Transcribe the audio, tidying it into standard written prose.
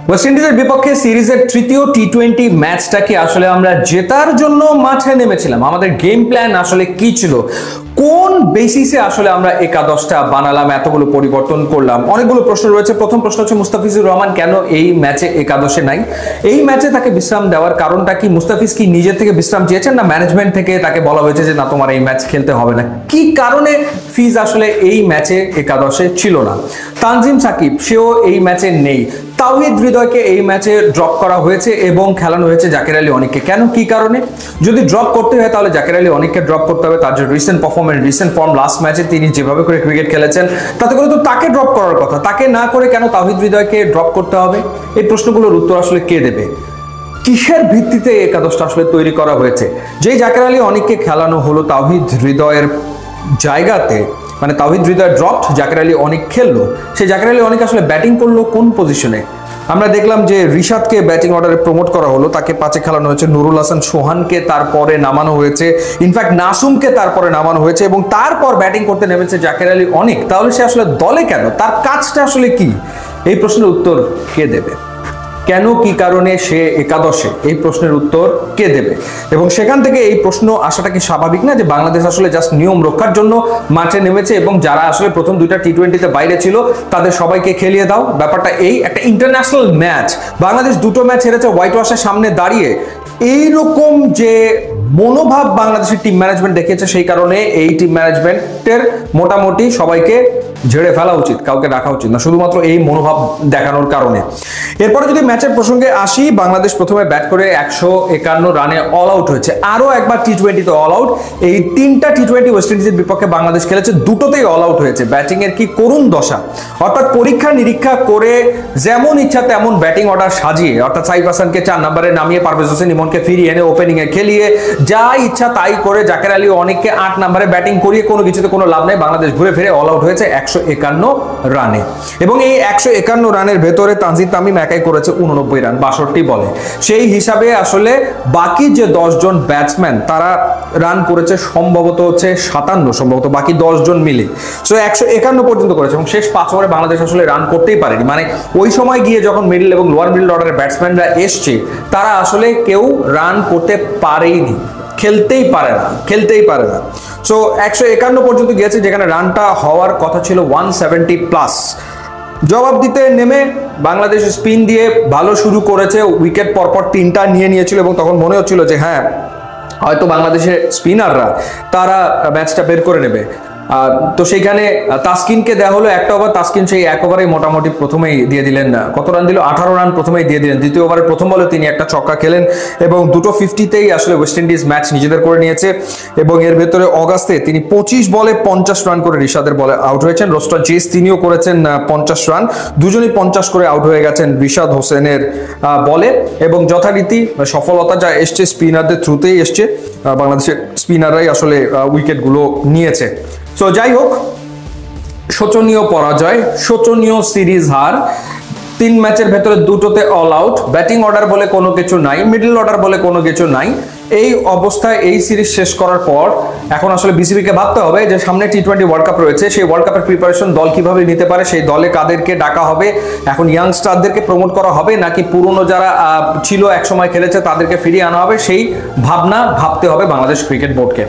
West ইন্ডিজের বিপক্ষে সিরিজের তৃতীয় টি-20 ম্যাচটাকে আসলে আমরা জেতার জন্য মাঠে নেমেছিলাম। আমাদের গেম প্ল্যান আসলে কি ছিল, কোন বেসিসে আসলে আমরা একাদশটা বানালাম, এতগুলো পরিবর্তন করলাম, অনেকগুলো প্রশ্ন রয়েছে। প্রথম প্রশ্ন হচ্ছে মুস্তাফিজুর রহমান কেন এই ম্যাচে একাদশে নাই? এই ম্যাচে তাকে বিশ্রাম দেওয়ার কারণটা কি? মুস্তাফিজ কি নিজের থেকে বিশ্রাম চেয়েছেন, না ম্যানেজমেন্ট থেকে তাকে বলা হয়েছে যে না, তোমার এই ম্যাচ খেলতে হবে না? কি কারণে ফিজ আসলে এই ম্যাচে একাদশে ছিল না? তানজিম সাকিব সেও এই ম্যাচে নেই। তাওহিদ হৃদয়কে এই ম্যাচে ড্রপ করা হয়েছে এবং খেলানো হয়েছে জাকের আলী অনিককে। কেন, কি কারণে? যদি ড্রপ করতে হয় তাহলে জাকের আলী অনিককে ড্রপ করতে হবে। তার যে recent performance, recent form, last ম্যাচে তিনি যেভাবে করে ক্রিকেট খেলেছেন, তাতে করে তো তাকে ড্রপ করার কথা। তাকে না করে কেন তাওহিদ হৃদয়কে ড্রপ করতে হবে? এই প্রশ্নগুলোর উত্তর আসলে কে দেবে? কিসের ভিত্তিতে একাদশটা আসলে তৈরি করা হয়েছে? যেই জাকের আলী অনিককে খেলানো হলো তাওহিদ হৃদয়ের জায়গাতে, মানে তাওহিদ হৃদয় ড্রপ, জাকের আলী অনিক খেললো। সেই জাকের আলী অনিক আসলে ব্যাটিং করলো কোন পজিশনে? আমরা দেখলাম যে রিশাদকে ব্যাটিং অর্ডারে প্রমোট করা হলো, তাকে পাঁচে খেলানো হয়েছে। নুরুল হাসান সোহানকে তারপরে নামানো হয়েছে, ইনফ্যাক্ট নাসুমকে তারপরে নামানো হয়েছে এবং তারপর ব্যাটিং করতে নেমেছে জাকের আলী অনিক। তাহলে সে আসলে দলে কেন? তার কাজটা আসলে কি? এই প্রশ্নের উত্তর কে দেবে? কেন, কি কারণে সে একাদশে? এই প্রশ্নের উত্তর কে দেবে? এবং সেখান থেকে এই প্রশ্ন আসাটা কি স্বাভাবিক না যে বাংলাদেশ আসলে জাস্ট নিয়ম রক্ষার জন্য মাঠে নেমেছে এবং যারা আসলে প্রথম দুইটা টি-20তে বাইরে ছিল তাদের সবাইকে খেলিয়ে দাও? ব্যাপারটা এই, একটা ইন্টারন্যাশনাল ম্যাচ, বাংলাদেশ দুটো ম্যাচ হেরেছে হোয়াইট ওয়াশের সামনে দাঁড়িয়ে। এইরকম যে মনোভাব বাংলাদেশের টিম ম্যানেজমেন্ট দেখিয়েছে, সেই কারণে এই টিম ম্যানেজমেন্টের মোটামুটি সবাইকে ঝেড়ে ফেলা উচিত, কাউকে রাখা উচিত না, শুধুমাত্র এই মনোভাব দেখানোর কারণে। এরপরে যদি ম্যাচের প্রসঙ্গে আসি, বাংলাদেশ প্রথমে ব্যাট করে 151 রানে অল আউট হয়েছে। আরো একবার টি-20তে অল আউট। এই তিনটা টি-20 ওয়েস্ট ইন্ডিজের বিপক্ষে বাংলাদেশ খেলেছে, দুটোতেই অল আউট হয়েছে। ব্যাটিং এর কি করুণ দশা! অর্থাৎ পরীক্ষা নিরীক্ষা করে যেমন ইচ্ছা তেমন ব্যাটিং অর্ডার সাজিয়ে, অর্থাৎ সাইফ হাসানকে 4 নম্বরে নামিয়ে পারভেজ হোসেন ইমনকে ফিরিয়ে এনে ওপেনিং এ খেলিয়ে যা ইচ্ছা তাই করে জাকের আলী অনিককে 8 নম্বরে ব্যাটিং করিয়ে কোনো কিছুতে কোনো লাভ নেই। বাংলাদেশ ঘুরে ফিরে অল আউট হয়েছে 151 রানে এবং এই 151 রানের ভেতরে তানজিদ তামিম একাই করেছে 89 রান 62 বলে। সেই হিসাবে আসলে বাকি যে 10 জন ব্যাটসম্যান তারা রান করেছে সম্ভবত হচ্ছে 57, সম্ভবত বাকি 10 জন মিলে। সো 151 পর্যন্ত করেছে এবং শেষ 5 ওভারে বাংলাদেশ আসলে রান করতেই পারেনি। মানে ওই সময় গিয়ে যখন মিডল এবং লোয়ার মিডল অর্ডারের ব্যাটসম্যানরা এসছে, তারা আসলে কেউ রান করতে পারেনি, খেলতেই পারে না। সো 151 পর্যন্ত গিয়েছে, যেখানে রানটা হওয়ার কথা ছিল 170 প্লাস। জবাব দিতে নেমে বাংলাদেশ স্পিন দিয়ে ভালো শুরু করেছে, উইকেট পরপর 3টা নিয়েছিল এবং তখন মনে হচ্ছিল যে হ্যাঁ, হয়তো বাংলাদেশের স্পিনাররা তারা ম্যাচটা বের করে নেবে। তো সেইখানে তাসকিনকে দেওয়া হলো একটা ওভার। তাসকিন সেই এক ওভারেই মোটামুটি প্রথমেই দিয়ে দিলেন, কত রান দিল? 18 রান প্রথমেই দিয়ে দিলেন। দ্বিতীয় ওভারের প্রথম বলে তিনি একটা ছক্কা খেলেন এবং দুটো 50তেই আসলে ওয়েস্ট ইন্ডিজ ম্যাচ নিজেদের করে নিয়েছে। এবং এর ভেতরে অগাস্টে তিনি 25 বলে 50 রান করে রিশাদের বলে আউট হয়েছেন। রোস্টার চেস তিনিও করেছেন 50 রান, দুজনই 50 করে আউট হয়ে গেছেন রিশাদ হোসেনের বলে। এবং যথারীতি সফলতা যা এসছে স্পিনারদের থ্রুতেই এসছে, বাংলাদেশের স্পিনাররাই আসলে উইকেটগুলো নিয়েছে। সো যাই হোক, শোচনীয় পরাজয়, শোচনীয় সিরিজ হার। 3 ম্যাচের ভেতরে দুটোতে অল আউট। ব্যাটিং অর্ডার বলে কোনো কিছু নাই, মিডল অর্ডার বলে কোনো কিছু নাই। এই অবস্থায় এই সিরিজ শেষ করার পর এখন আসলে বিসিবিকে ভাবতে হবে যে সামনে টি-20 ওয়ার্ল্ড কাপ রয়েছে, সেই ওয়ার্ল্ড কাপের প্রিপারেশন দল কিভাবে নিতে পারে, সেই দলে কাদেরকে ডাকা হবে, এখন ইয়াংস্টারদেরকে প্রমোট করা হবে নাকি পুরনো যারা ছিল একসময় খেলেছে তাদেরকে ফিরিয়ে আনা হবে, সেই ভাবনা ভাবতে হবে বাংলাদেশ ক্রিকেট বোর্ডকে।